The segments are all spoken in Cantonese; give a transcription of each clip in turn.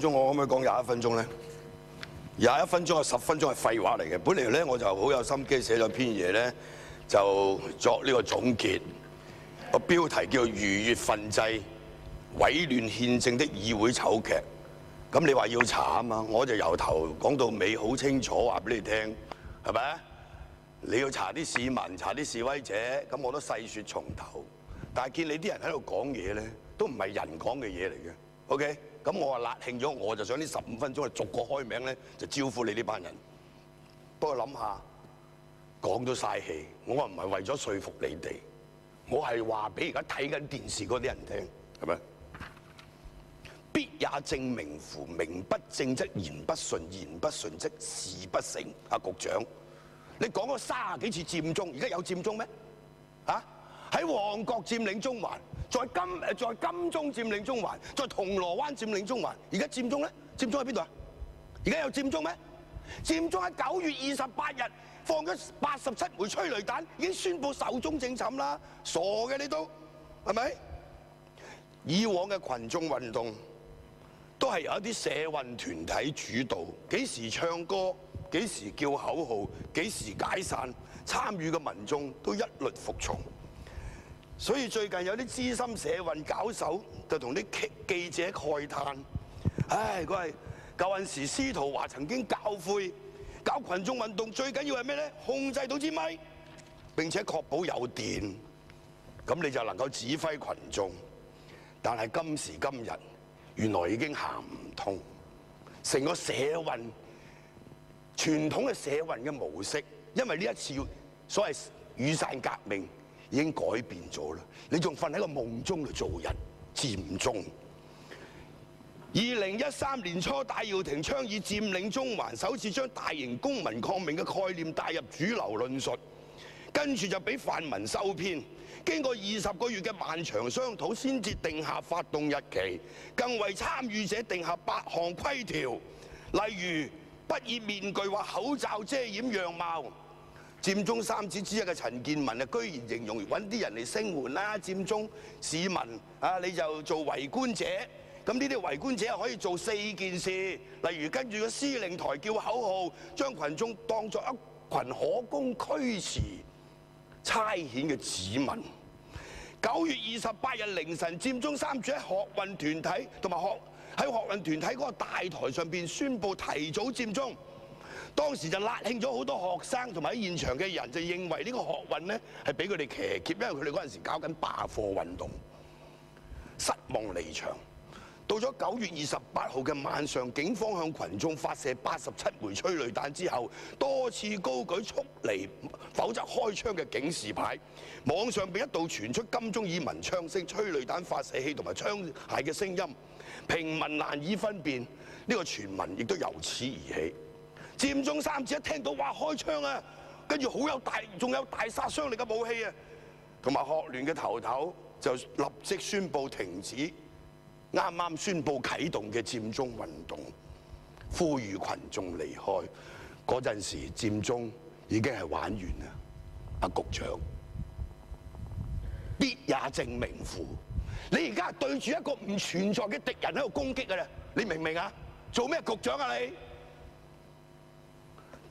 我可唔可以講21分鐘咧？21分鐘有10分鐘係廢話嚟嘅。本嚟咧我就好有心機寫咗篇嘢咧，就作呢個總結。個標題叫《逾越憲制、毀亂憲政的議會醜劇》。咁你話要查啊嘛，我就由頭講到尾，好清楚話俾你聽，係咪？你要查啲市民，查啲示威者，咁我都細説從頭。但係見你啲人喺度講嘢咧，都唔係人講嘅嘢嚟嘅。OK， 咁我話辣興咗，我就想呢15分鐘逐個開名咧，就招呼你呢班人。不過諗下，講都嘥氣，我話唔係為咗說服你哋，我係話俾而家睇緊電視嗰啲人聽，係咪？必也正名乎，名不正則言不順，言不順則事不成。阿局長，你講咗30幾次佔中，而家有佔中咩？啊？喺旺角佔領中環，在金鐘佔領中環，在銅鑼灣佔領中環，而家佔中咧？佔中喺邊度啊？而家有佔中咩？佔中喺9月28日放咗87枚催淚彈，已經宣布壽終正寢啦！傻嘅你都係咪？以往嘅群眾運動都係由一啲社運團體主導，幾時唱歌，幾時叫口號，幾時解散，參與嘅民眾都一律服從。所以最近有啲資深社運搞手就同啲記者慨嘆：唉，佢係舊陣時司徒華曾經教誨，搞群眾運動最緊要係咩咧？控制到支咪，並且確保有電，咁你就能夠指揮群眾。但係今時今日，原來已經行唔通，成個社運傳統嘅社運嘅模式，因為呢一次所謂雨傘革命已經改變咗啦。你仲瞓喺個夢中度做人，佔中。2013年初，戴耀廷倡議佔領中環，首次將大型公民抗命嘅概念帶入主流論述，跟住就俾泛民收編。經過20個月嘅漫長商討，先至定下發動日期，更為參與者定下8項規條，例如不以面具或口罩遮掩樣貌。佔中三子之一嘅陳健民啊，居然形容揾啲人嚟聲援啦，佔中市民啊，你就做圍觀者。咁呢啲圍觀者可以做4件事，例如跟住個司令台叫口號，將群眾當作一群可供驅馳差遣嘅子民。9月28日凌晨，佔中三子喺學運團體同埋喺學運團體嗰個大台上邊宣布提早佔中。當時就辣興咗好多學生同埋喺現場嘅人，就認為呢個學運呢係俾佢哋騎劫，因為佢哋嗰陣時搞緊罷課運動，失望離場。到咗9月28號嘅晚上，警方向群眾發射87枚催淚彈之後，多次高舉速離否則開槍嘅警示牌。網上邊一度傳出金鐘以鳴槍聲、催淚彈發射器同埋槍械嘅聲音，平民難以分辨。呢個傳聞亦都由此而起。佔中三子一聽到話開槍啊，跟住仲有大殺傷力嘅武器啊，同埋學聯嘅頭就立即宣布停止啱啱宣布啟動嘅佔中運動，呼籲群眾離開。嗰陣時佔中已經係玩完啦，阿局長，必也正名乎？你而家係對住一個唔存在嘅敵人喺度攻擊㗎啦，你明唔明啊？做咩局長啊你？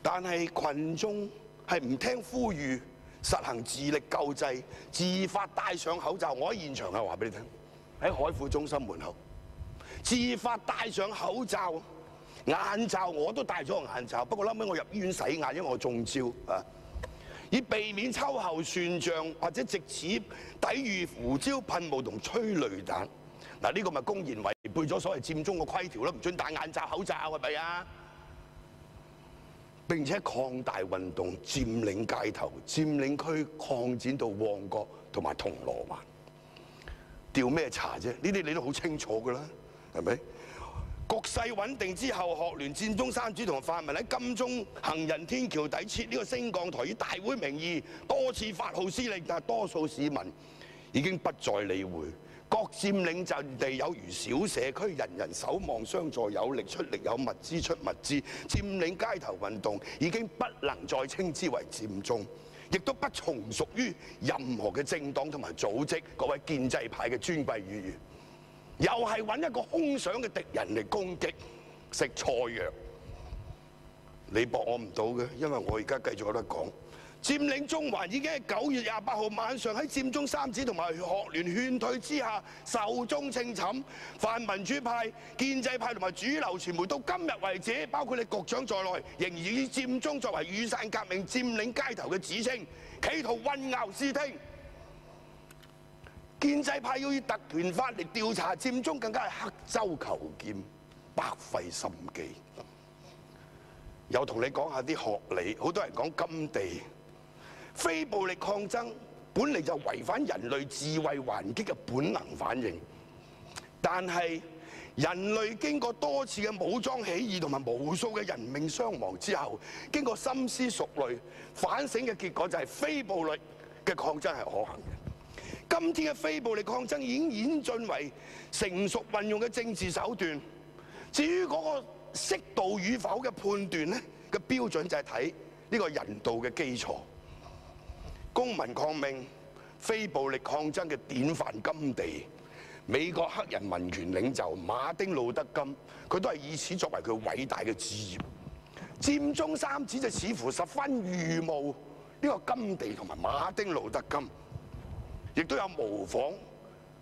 但係群眾係唔聽呼籲，實行自力救濟，自發戴上口罩。我喺現場啊，話俾你聽。喺海富中心門口，自發戴上口罩、眼罩，我都戴咗個眼罩。不過後尾我入醫院洗眼，因為我中招啊，以避免秋後算賬，或者藉此抵禦胡椒噴霧同催淚彈。嗱，呢個咪公然違背咗所謂佔中嘅規條咯，唔准戴眼罩、口罩係咪啊？並且擴大運動，佔領街頭、佔領區擴展到旺角同埋銅鑼灣。調咩查啫？呢啲你都好清楚㗎啦，係咪？局勢穩定之後，學聯、佔中三子同泛民喺金鐘行人天橋底設呢個升降台，以大會名義多次發號施令，但係多數市民已經不再理會。各佔領陣地有如小社區，人人守望相助，有力出力，有物資出物資。佔領街頭運動已經不能再稱之為佔中，亦都不從屬於任何嘅政黨同埋組織。各位建制派嘅尊貴議員，又係揾一個空想嘅敵人嚟攻擊，食錯藥。你駁我唔到嘅，因為我而家繼續有得講。佔領中環已經喺9月28號晚上喺佔中三子同埋學聯勸退之下壽終正寢。泛民主派、建制派同埋主流傳媒到今日為止，包括你局長在內，仍然以佔中作為雨傘革命佔領街頭嘅指稱，企圖混淆視聽。建制派要以特權法嚟調查佔中，更加係刻舟求劍，白費心機。又同你講下啲學理，好多人講甘地。非暴力抗爭本嚟就違反人類自衛還擊嘅本能反應，但係人類經過多次嘅武裝起義同埋無數嘅人命傷亡之後，經過深思熟慮反省嘅結果就係非暴力嘅抗爭係可行嘅。今天嘅非暴力抗爭已經演進為成熟運用嘅政治手段。至於嗰個適度與否嘅判斷呢，嘅標準就係睇呢個人道嘅基礎。公民抗命、非暴力抗爭嘅典範甘地，美國黑人民權領袖馬丁路德金，佢都係以此作為佢偉大嘅志業。佔中三子就似乎十分預冒呢個甘地同埋馬丁路德金，亦都有模仿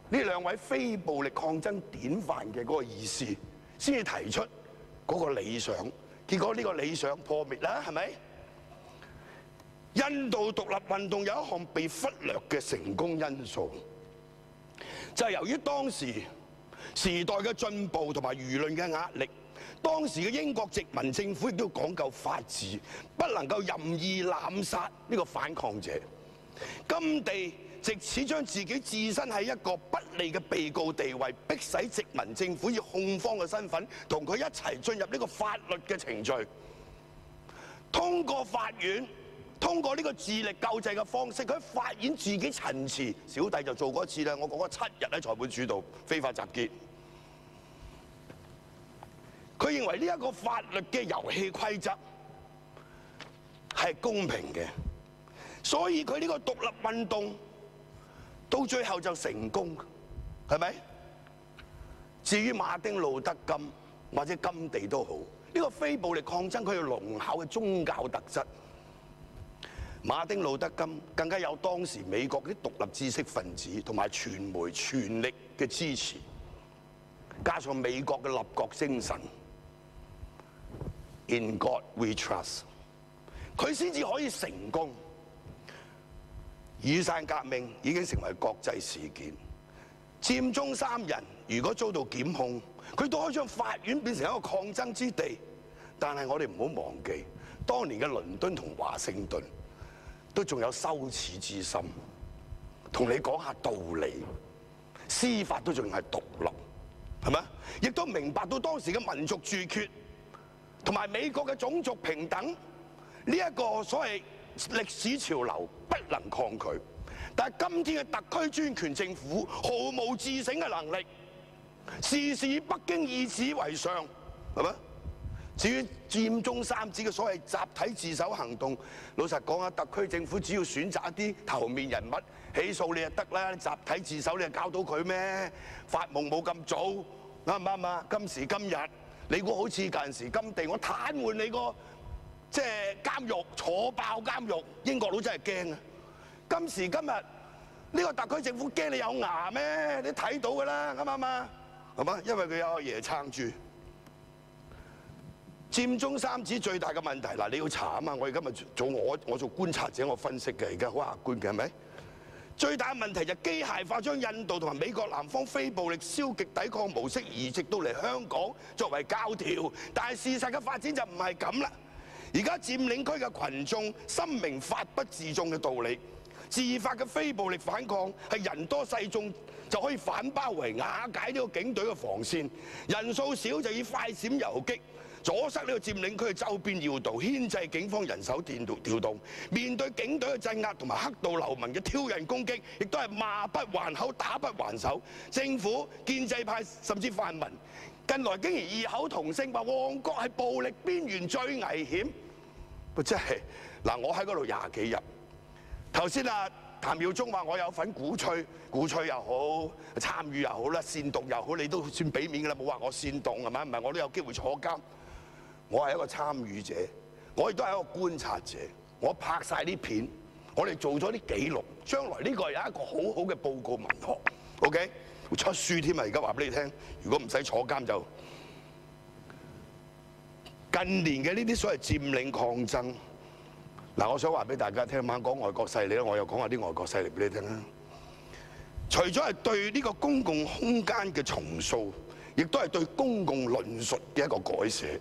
呢兩位非暴力抗爭典範嘅嗰個意思，先至提出嗰個理想。結果呢個理想破滅啦，係咪？印度獨立運動有一項被忽略嘅成功因素，就係由於當時時代嘅進步同埋輿論嘅壓力，當時嘅英國殖民政府亦都要講究法治，不能夠任意濫殺呢個反抗者。甘地藉此將自己置身喺一個不利嘅被告地位，迫使殖民政府以控方嘅身份同佢一齊進入呢個法律嘅程序，通過法院。通過呢個自力救濟嘅方式，佢喺法院自己陳詞，小弟就做過一次啦。我講咗7日喺裁判處度非法集結。佢認為呢一個法律嘅遊戲規則係公平嘅，所以佢呢個獨立運動到最後就成功，係咪？至於馬丁路德金或者甘地都好，呢個非暴力抗爭佢有濃厚嘅宗教特質。馬丁路德金更加有當時美國啲獨立知識分子同埋傳媒全力嘅支持，加上美國嘅立國精神 ，In God We Trust， 佢先至可以成功。雨傘革命已經成為國際事件，佔中3人如果遭到檢控，佢都可以將法院變成一個抗爭之地。但係我哋唔好忘記，當年嘅倫敦同華盛頓都仲有羞恥之心，同你講下道理，司法都仲係獨立，係咪？亦都明白到當時嘅民族自決同埋美國嘅種族平等呢一個所謂歷史潮流不能抗拒。但係今天嘅特區專權政府毫無自省嘅能力，事事以北京以此為上，係咪？至於佔中三子嘅所謂集體自首行動，老實講啊，特區政府只要選擇一啲頭面人物起訴你就得啦。集體自首你就搞到佢咩？發夢冇咁早，啱唔啱啊？今時今日，你估好似近時甘地，我癱瘓你個即係監獄，坐爆監獄，英國佬真係驚啊！今時今日呢個特區政府驚你有牙咩？你睇到㗎啦，啱唔啱啊？係嘛？因為佢有阿爺撐住。佔中三子最大嘅問題嗱，你要查啊嘛！我而家咪我做觀察者，我分析嘅，而家好客觀嘅係咪？最大嘅問題就機械化將印度同埋美國南方非暴力消極抵抗模式移植到嚟香港作為教條，但係事實嘅發展就唔係咁啦。而家佔領區嘅群眾深明法不自重嘅道理，自發嘅非暴力反抗係人多勢眾就可以反包圍瓦解呢個警隊嘅防線，人數少就以快閃遊擊阻塞呢個佔領區嘅周邊要道，牽制警方人手調動。面對警隊嘅鎮壓同埋黑道流民嘅挑釁攻擊，亦都係罵不還口，打不還手。政府、建制派甚至泛民近來竟然異口同聲話旺角係暴力邊緣最危險。真係嗱，我喺嗰度20幾日。頭先譚耀宗話我有份鼓吹又好，參與又好啦，煽動又好，你都算俾面㗎啦，冇話我煽動係咪？唔係我都有機會坐監。我係一個參與者，我亦都係一個觀察者。我拍晒啲片，我哋做咗啲記錄，將來呢個係有一個好好嘅報告文學。OK， 會出書添啊！而家話俾你聽，如果唔使坐監就近年嘅呢啲所謂佔領抗爭。嗱，我想話俾大家聽，晚講外國勢力咧，我又講下啲外國勢力俾你聽啦。除咗係對呢個公共空間嘅重塑，亦都係對公共論述嘅一個改寫。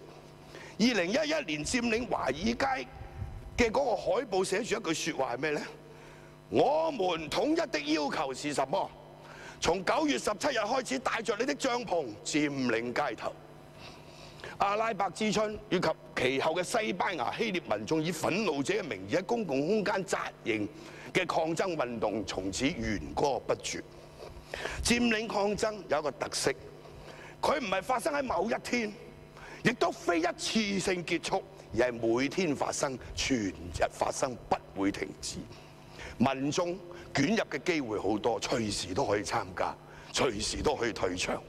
2011年佔領華爾街嘅嗰個海報寫住一句説話係咩呢？我們統一的要求是什麼？從9月17日開始，帶着你的帳篷佔領街頭。阿拉伯之春以及其後嘅西班牙、希臘民眾以憤怒者嘅名義喺公共空間紮營嘅抗爭運動，從此弦歌不絕。佔領抗爭有一個特色，佢唔係發生喺某一天，亦都非一次性結束，而係每天發生、全日發生，不會停止。民眾捲入嘅機會好多，隨時都可以參加，隨時都可以退場。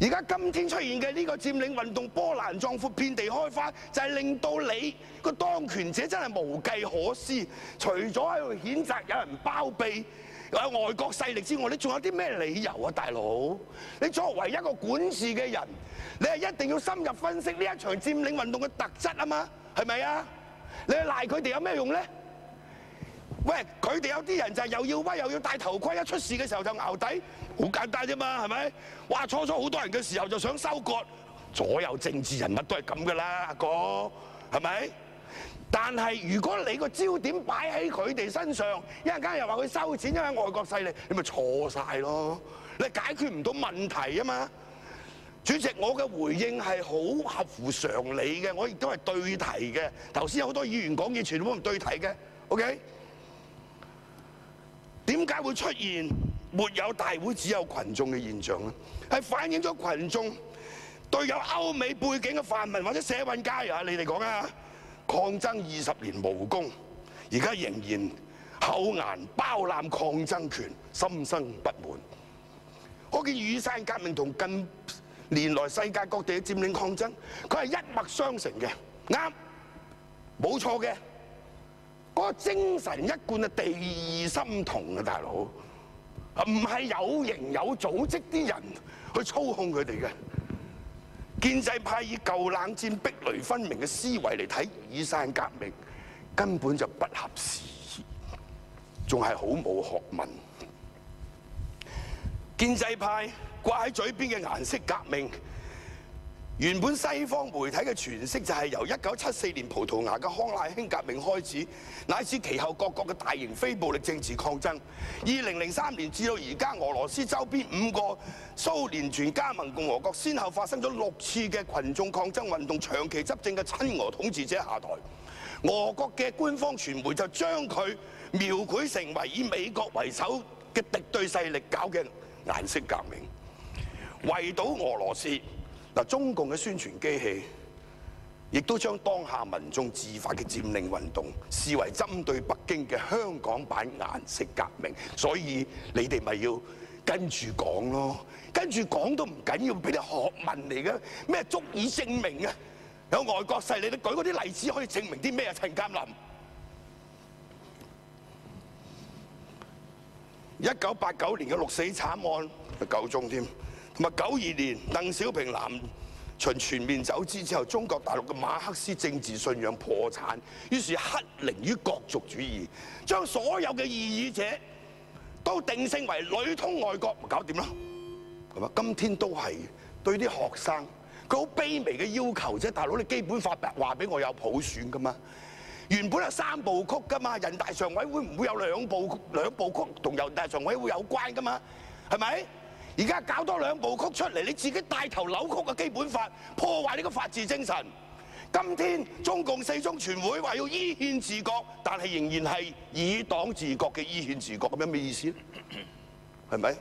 而家今天出現嘅呢個佔領運動波瀾壯闊、遍地開花，就係令到你個當權者真係無計可施。除咗喺度譴責有人包庇有外國勢力之外，你仲有啲咩理由啊，大佬？你作為一個管治嘅人，你係一定要深入分析呢一場佔領運動嘅特質啊嘛，係咪啊？你去賴佢哋有咩用咧？喂，佢哋有啲人就係又要威又要戴頭盔，一出事嘅時候就淆底，好簡單啫嘛，係咪？哇，初好多人嘅時候就想收割，所有政治人物都係咁噶啦，阿哥，係咪？但係如果你個焦點擺喺佢哋身上，一陣間又話佢收錢，因為外國勢力，你咪錯晒咯，你解決唔到問題啊嘛。主席，我嘅回應係好合乎常理嘅，我亦都係對題嘅。頭先有好多議員講嘢，全部唔對題嘅 ，OK？點解會出現沒有大會只有群眾嘅現象呢？係反映咗群眾對有歐美背景嘅泛民或者社運界啊，你哋講啊，抗爭20年無功，而家仍然厚顏包攬抗爭權，心生不滿。可見雨傘革命同近年來世界各地嘅佔領抗爭，佢係一脈相承嘅，啱，冇錯嘅。嗰個精神一貫係地義心同啊，大佬，唔係有形有組織啲人去操控佢哋嘅。建制派以舊冷戰壁壘分明嘅思維嚟睇雨傘革命，根本就不合時宜，仲係好冇學問。建制派掛喺嘴邊嘅顏色革命，原本西方媒體嘅詮釋就係由1974年葡萄牙嘅康乃馨革命開始，乃至其後各國嘅大型非暴力政治抗爭。2003年至到而家，俄羅斯周邊5個蘇聯全加盟共和國，先後發生咗6次嘅群眾抗爭運動，長期執政嘅親俄統治者下台。俄國嘅官方傳媒就將佢描繪成為以美國為首嘅敵對勢力搞嘅顏色革命，圍堵俄羅斯。嗱，中共嘅宣傳機器亦都將當下民眾自發嘅佔領運動視為針對北京嘅香港版顏色革命，所以你哋咪要跟住講咯，跟住講都唔緊要，俾啲學問嚟嘅，咩足以證明啊？有外國勢力，你舉嗰啲例子可以證明啲咩啊？陳鑑林，1989年嘅六四慘案9宗添。同埋92年鄧小平南巡全面走資之後，中國大陸嘅馬克思政治信仰破產，於是乞靈於國族主義，將所有嘅異議者都定性為類通外國，咪搞掂咯，係嘛？今天都係對啲學生，佢好卑微嘅要求啫，大佬，你基本法話俾我有普選噶嘛？原本係3部曲噶嘛，人大常委會唔會有兩部曲同人大常委會有關噶嘛？係咪？而家搞多2部曲出嚟，你自己帶頭扭曲嘅基本法，破壞呢個法治精神。今天中共4中全會話要依憲治國，但係仍然係以黨治國嘅依憲治國，咁樣咩意思咧？係咪？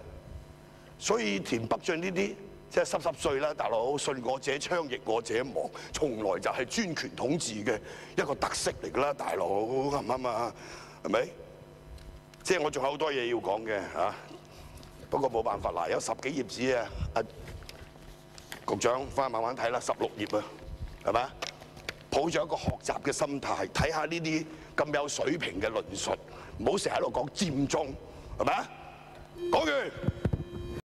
所以田北俊呢啲即係濕碎啦，大佬，信我者昌，逆我者亡，從來就係專權統治嘅一個特色嚟㗎啦，大佬，啱唔啱啊？係咪？即係我仲有好多嘢要講嘅嚇，不過冇辦法啦，有10幾頁紙啊！局長翻去慢慢睇啦，16頁啊，係咪？抱住一個學習嘅心態，睇下呢啲咁有水平嘅論述，唔好成日喺度講佔中，係咪啊？講完。